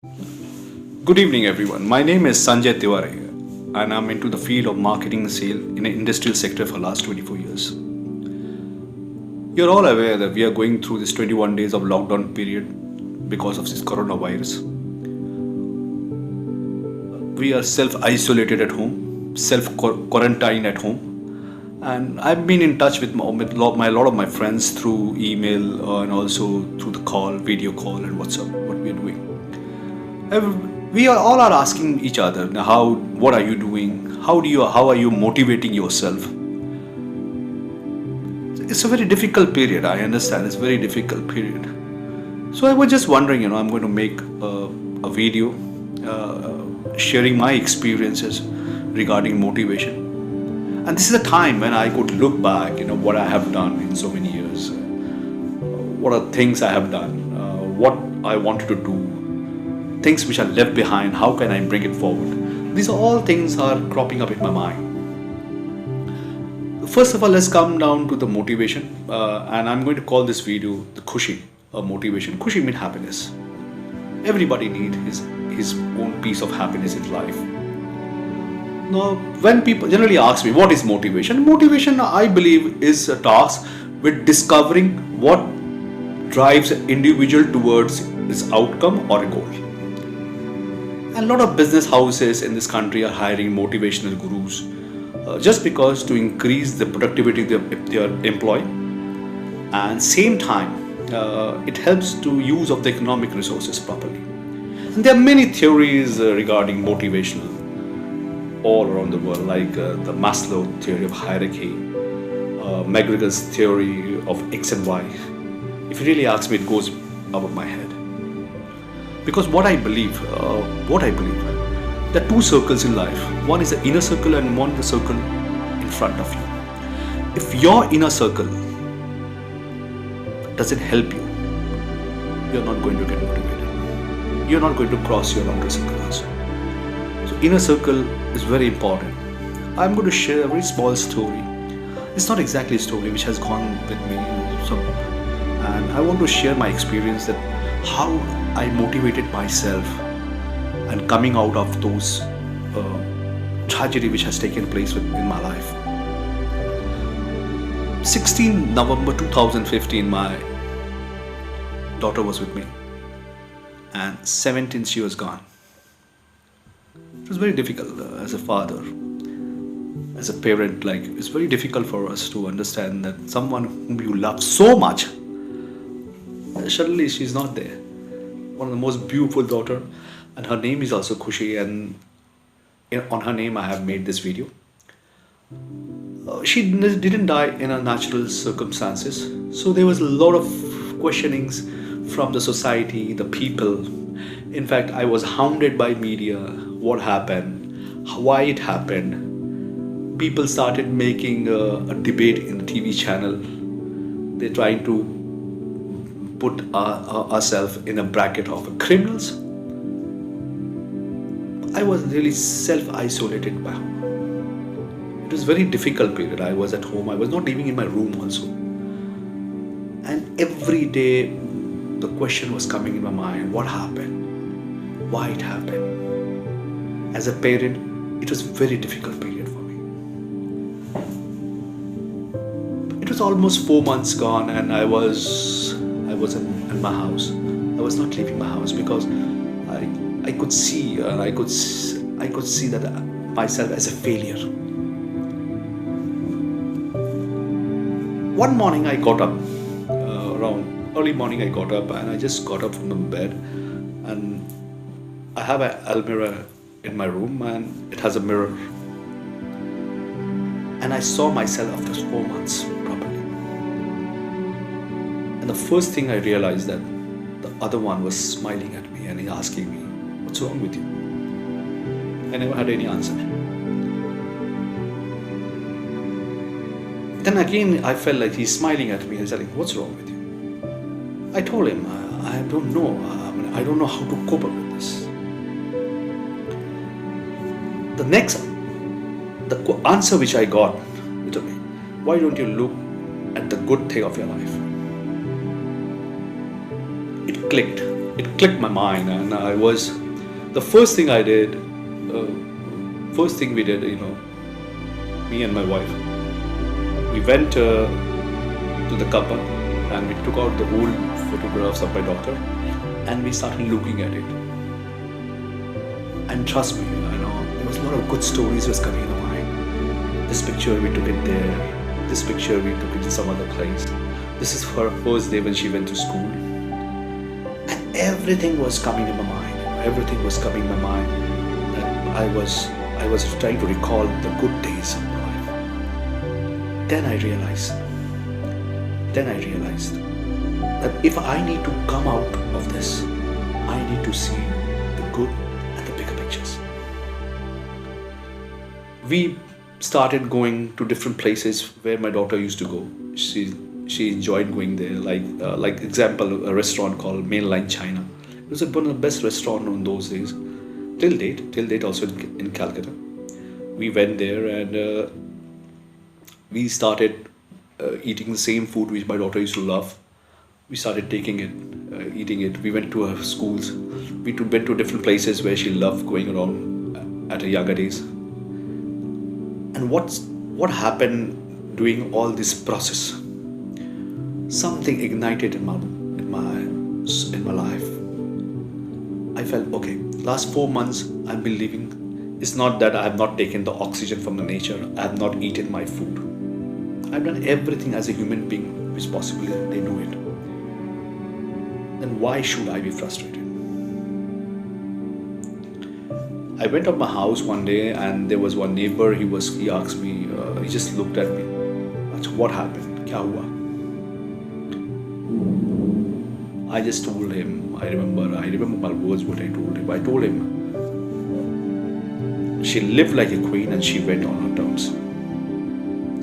Good evening, everyone. My name is Sanjay Tiwari, and I'm into the field of marketing and sale in the industrial sector for the last 24 years. You're all aware that we are going through this 21 days of lockdown period because of this coronavirus. We are self-isolated at home, self-quarantined at home, and I've been in touch with a lot of my friends through email and also through the call, video call, and WhatsApp. What we are doing. We are all are asking each other how, what are you doing? How are you motivating yourself? It's a very difficult period. I understand it's a very difficult period. So I was just wondering, I'm going to make a video sharing my experiences regarding motivation. And this is a time when I could look back, what I have done in so many years. What are things I have done? What I wanted to do, things which are left behind, how can I bring it forward? These are all things are cropping up in my mind. First of all, let's come down to the motivation, and I'm going to call this video the Khusi, motivation. Khusi means happiness. Everybody needs his own piece of happiness in life. Now, when people generally ask me what is motivation, motivation I believe is a task with discovering what drives an individual towards its outcome or a goal. And a lot of business houses in this country are hiring motivational gurus just because to increase the productivity of their employee, and same time it helps to use of the economic resources properly. And there are many theories regarding motivational all around the world, like the Maslow theory of hierarchy, McGregor's theory of X and Y. If you really ask me, it goes above my head. Because what I believe, there are two circles in life. One is the inner circle and one the circle in front of you. If your inner circle doesn't help you, you're not going to get motivated. You're not going to cross your outer circle also. So inner circle is very important. I'm going to share a very small story. It's not exactly a story which has gone with me, and I want to share my experience that how I motivated myself and coming out of those tragedy which has taken place in my life. 16 November 2015, my daughter was with me, and 17th she was gone. It was very difficult as a father, as a parent. Like, it's very difficult for us to understand that someone whom you love so much, suddenly she's not there. One of the most beautiful daughter, and her name is also Khusi, and on her name I have made this video. She didn't die in a natural circumstances, so there was a lot of questionings from the society, the people. In fact, I was hounded by media. What happened? Why it happened? People started making a debate in the TV channel. They're trying to put ourselves in a bracket of criminals. I was really self-isolated by home. It was a very difficult period. I was at home. I was not living in my room also. And every day the question was coming in my mind, what happened? Why it happened? As a parent, it was a very difficult period for me. It was almost 4 months gone, and I was in my house. I was not leaving my house because I could see that myself as a failure. One morning I got up, around early morning I got up, and I just got up from the bed, and I have an almirah in my room, and it has a mirror, and I saw myself after 4 months properly. And the first thing I realized that the other one was smiling at me and he asking me, what's wrong with you? I never had any answer. Then again I felt like he's smiling at me and saying, what's wrong with you? I told him, I don't know. I don't know how to cope up with this. The answer which I got, he told me, why don't you look at the good thing of your life? It clicked. it clicked my mind, and I was the first thing I did. First thing we did, me and my wife, we went to the cupboard and we took out the old photographs of my daughter and we started looking at it. And trust me, there was a lot of good stories was coming in my mind. This picture we took it there. This picture we took it in some other place. This is her first day when she went to school. And everything was coming in my mind. Everything was coming in my mind. That I was trying to recall the good days of my life. Then I realized that if I need to come out of this, I need to see the good and the bigger pictures. We started going to different places where my daughter used to go. She enjoyed going there. Like example, a restaurant called Mainline China. It was one of the best restaurants in those days. Till date also in Calcutta. We went there and we started eating the same food which my daughter used to love. We started taking it, eating it. We went to her schools. We went to different places where she loved going around at her younger days. And what happened during all this process? Something ignited in my life. I felt, okay, last 4 months I've been living. It's not that I have not taken the oxygen from the nature. I have not eaten my food. I've done everything as a human being which possibly they do it. Then why should I be frustrated? I went up my house one day and there was one neighbor. He asked me. He just looked at me. Asked, what happened? Kya hua? I just told him. I remember my words. What I told him. I told him she lived like a queen and she went on her terms.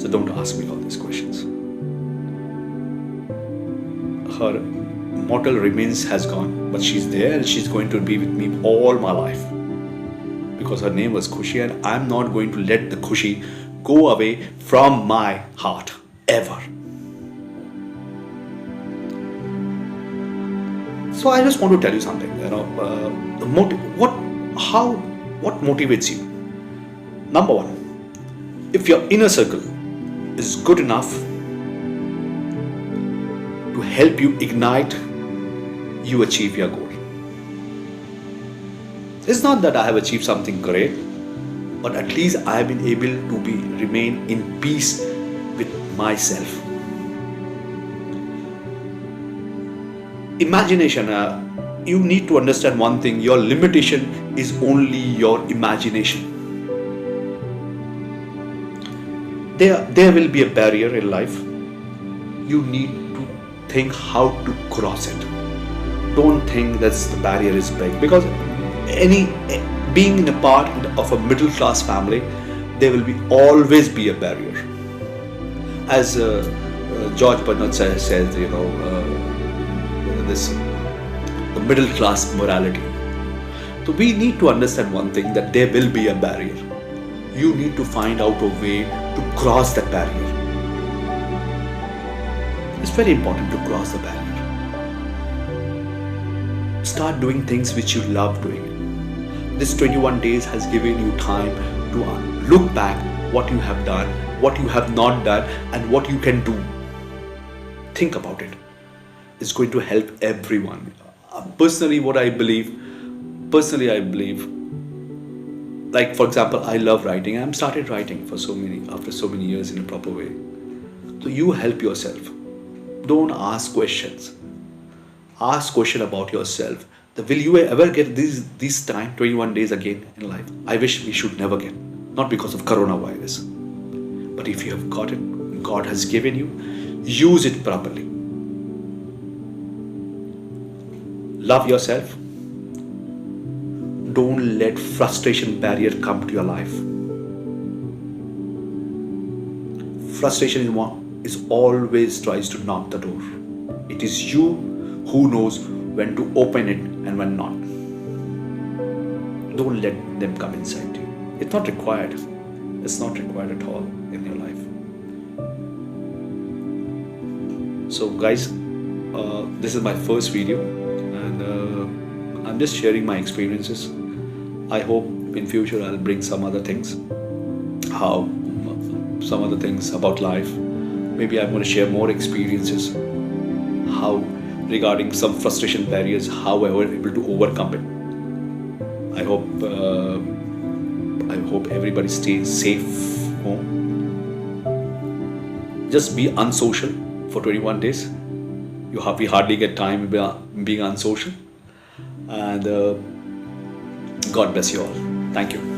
So don't ask me all these questions. Her mortal remains has gone, but she's there and she's going to be with me all my life. Because her name was Khusi and I'm not going to let the Khusi go away from my heart ever. So I just want to tell you something. What motivates you? Number one, if your inner circle is good enough to help you ignite, you achieve your goal. It's not that I have achieved something great, but at least I have been able to remain in peace with myself. Imagination, you need to understand one thing, your limitation is only your imagination. There will be a barrier in life. You need to think how to cross it. Don't think that the barrier is big, because being in a part of a middle class family, there will always be a barrier. As George Bernard says, the middle class morality. So we need to understand one thing, that there will be a barrier. You need to find out a way to cross that barrier. It's very important to cross the barrier. Start doing things which you love doing. This 21 days has given you time to look back what you have done, what you have not done, and what you can do. Think about it. It's going to help everyone. Personally, I believe, like for example, I love writing. I started writing after so many years in a proper way. So you help yourself. Don't ask questions. Ask question about yourself. Will you ever get this time, 21 days again in life? I wish we should never get. Not because of coronavirus. But if you have got it, God has given you, use it properly. Love yourself. Don't let frustration barrier come to your life. Frustration is always tries to knock the door. It is you who knows when to open it and when not. Don't let them come inside you. It's not required. It's not required at all in your life. So guys, this is my first video. and I'm just sharing my experiences. I hope in future I'll bring some other things, how some other things about life. Maybe I'm going to share more experiences, how regarding some frustration barriers, how I was able to overcome it. I hope everybody stays safe home. Just be unsocial for 21 days. We hardly get time being unsocial, and God bless you all. Thank you.